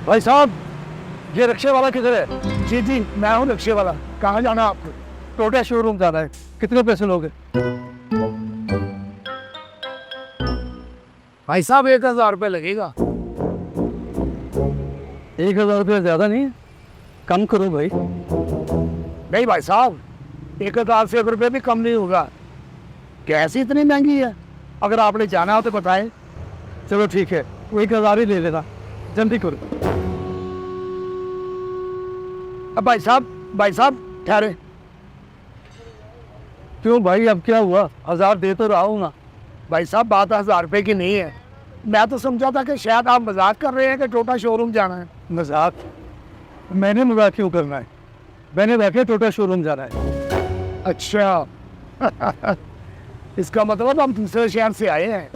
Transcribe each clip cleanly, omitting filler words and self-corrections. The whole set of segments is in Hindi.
भाई साहब, ये रिक्शे वाला किधर है? जी जी, मैं हूँ रिक्शे वाला। कहाँ जाना है आपको? टोटा शोरूम जाना है। कितने पैसे लोगे? भाई साहब 1000 रुपये लगेगा। 1000 रुपये ज्यादा नहीं है? कम करो भाई। नहीं भाई साहब, 1000 से 1 रुपये भी कम नहीं होगा। कैसी इतनी महंगी है? अगर आपने जाना हो तो बताएं। चलो ठीक है, 1000 ही ले लेना, जल्दी करो। अब भाई साहब ठहरे। क्यों भाई, अब क्या हुआ? 1000 दे तो रहा हूँ ना। भाई साहब, बात 1000 रुपये की नहीं है। मैं तो समझा था कि शायद आप मजाक कर रहे हैं कि टोटा शोरूम जाना है। मजाक? मैंने मजाक क्यों करना है? मैंने वैसे टोटा शोरूम जाना है। अच्छा इसका मतलब हम दूसरे शहर से आए हैं।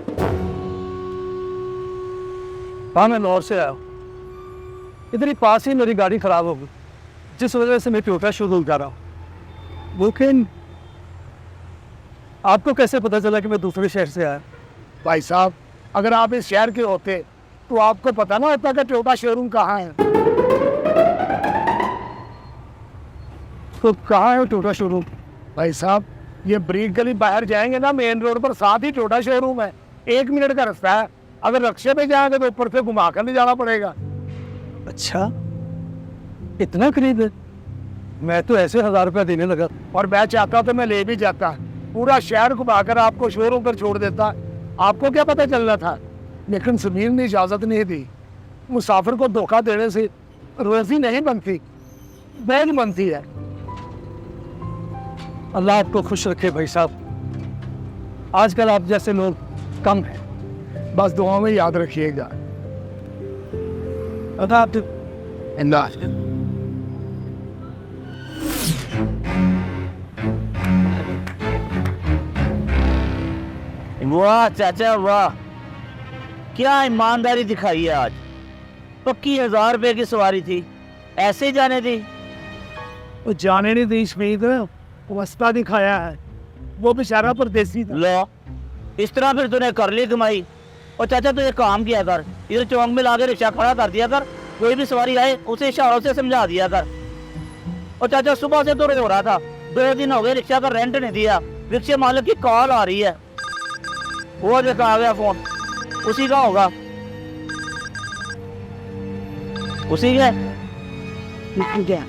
हाँ, मैं लाहौर से आया हूँ। इधर ही पास ही मेरी गाड़ी खराब हो गई, जिस वजह से मैं टोटा शोरूम जा रहा हूँ। लेकिन आपको कैसे पता चला कि मैं दूसरे शहर से आया? भाई साहब, अगर आप इस शहर के होते तो आपको पता ना होता कि टोटा शोरूम कहाँ है। तो कहाँ है टोटा शोरूम? भाई साहब, ये ब्रिक गली बाहर जाएंगे ना, मेन रोड पर साथ ही टोटा शोरूम है। 1 मिनट का रास्ता है। अगर रिक्शे पे जाएंगे तो ऊपर से घुमा कर नहीं जाना पड़ेगा। अच्छा, इतना करीब है? मैं तो ऐसे 1000 रुपया देने लगा। और मैं चाहता तो मैं ले भी जाता, पूरा शहर घुमाकर आपको शोरूम पर छोड़ देता। आपको क्या पता चलना था? लेकिन समीर ने इजाजत नहीं दी। मुसाफिर को धोखा देने से रोजी नहीं बनती, बैग बनती है। अल्लाह आपको खुश रखे भाई साहब। आजकल आप जैसे लोग कम हैं। बस दुआ में याद रखिएगा। वाह चाचा वाह, क्या ईमानदारी दिखाई है आज। पक्की 1000 रुपए की सवारी थी, ऐसे ही जाने दी। वो जाने नहीं दी शमीद, रास्ता दिखाया है। वो बेचारा परदेसी था। लो, इस तरह फिर तूने कर ली कमाई। और चाचा तू एक काम किया कर, इधर चौक में लाके रिक्शा खड़ा कर दिया कर। कोई भी सवारी आए उसे इशारों से समझा दिया कर। और चाचा सुबह से तो हो रहा था, 2 दिन हो गए रिक्शा का रेंट नहीं दिया। रिक्शे मालिक की कॉल आ रही है। वो देखा आ गया फोन, उसी का होगा। उसी का क्या?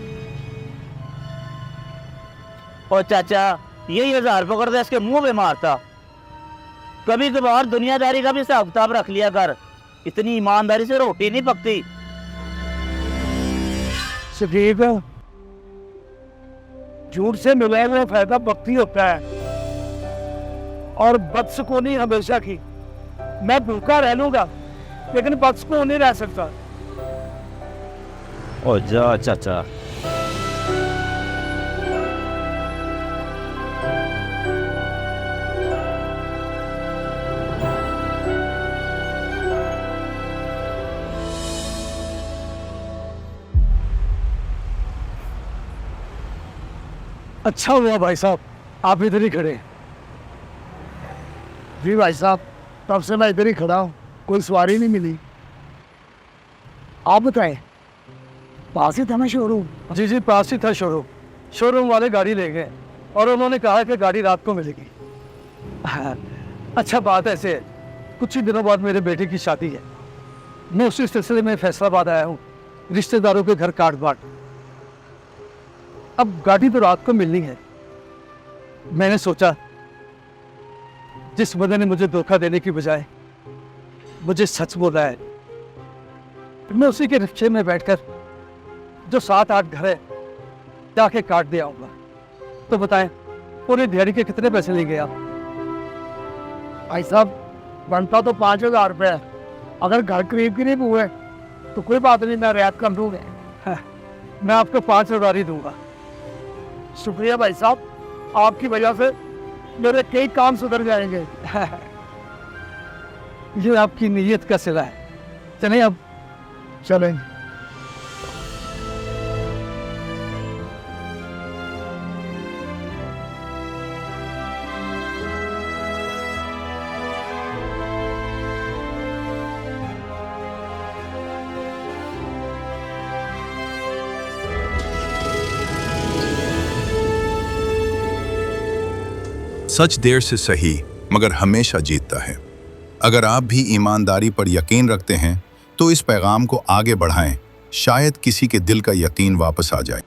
और चाचा यही 1000 पकड़ दे, इसके मुंह पे मारता। कभी कभार दुनियादारी का भी हिसाब किताब रख लिया कर। इतनी ईमानदारी से रोटी नहीं पकती। शफीक, झूठ से मिला हुआ फायदा वक्ती होता है और बदसुकूनी हमेशा की। मैं भूखा रह लूंगा लेकिन बदसुकून नहीं रह सकता। ओ जा चाचा। अच्छा हुआ भाई साहब, आप इधर ही खड़े हैं। जी भाई साहब, तब से मैं इधर ही खड़ा हूँ, कोई सवारी नहीं मिली। आप बताएं, पास ही था ना शोरूम? जी जी, पास ही था शोरूम। शोरूम वाले गाड़ी ले गए और उन्होंने कहा कि गाड़ी रात को मिलेगी। हाँ, अच्छा बात ऐसे है, कुछ ही दिनों बाद मेरे बेटे की शादी है। मैं उसी सिलसिले में फैसलाबाद आया हूँ, रिश्तेदारों के घर काट बाट। अब गाड़ी तो रात को मिलनी है। मैंने सोचा जिस बंदे ने मुझे धोखा देने की बजाय मुझे सच बोला है, मैं उसी के रिक्शे में बैठकर जो 7-8 घर है जाके काट दे आऊंगा। तो बताएं, पूरी दिहाड़ी के कितने पैसे लेंगे आप? भाई साहब, बनता तो 5000 रुपये है। अगर घर करीब करीब हुए तो कोई बात नहीं, मैं रियायत कर दूंगा। मैं आपको 5000 ही दूंगा। शुक्रिया भाई साहब, आपकी वजह से मेरे कई काम सुधर जाएंगे। ये आपकी नीयत का सिला है। चलें अब? चलें। सच देर से सही मगर हमेशा जीतता है। अगर आप भी ईमानदारी पर यकीन रखते हैं तो इस पैगाम को आगे बढ़ाएं, शायद किसी के दिल का यकीन वापस आ जाए।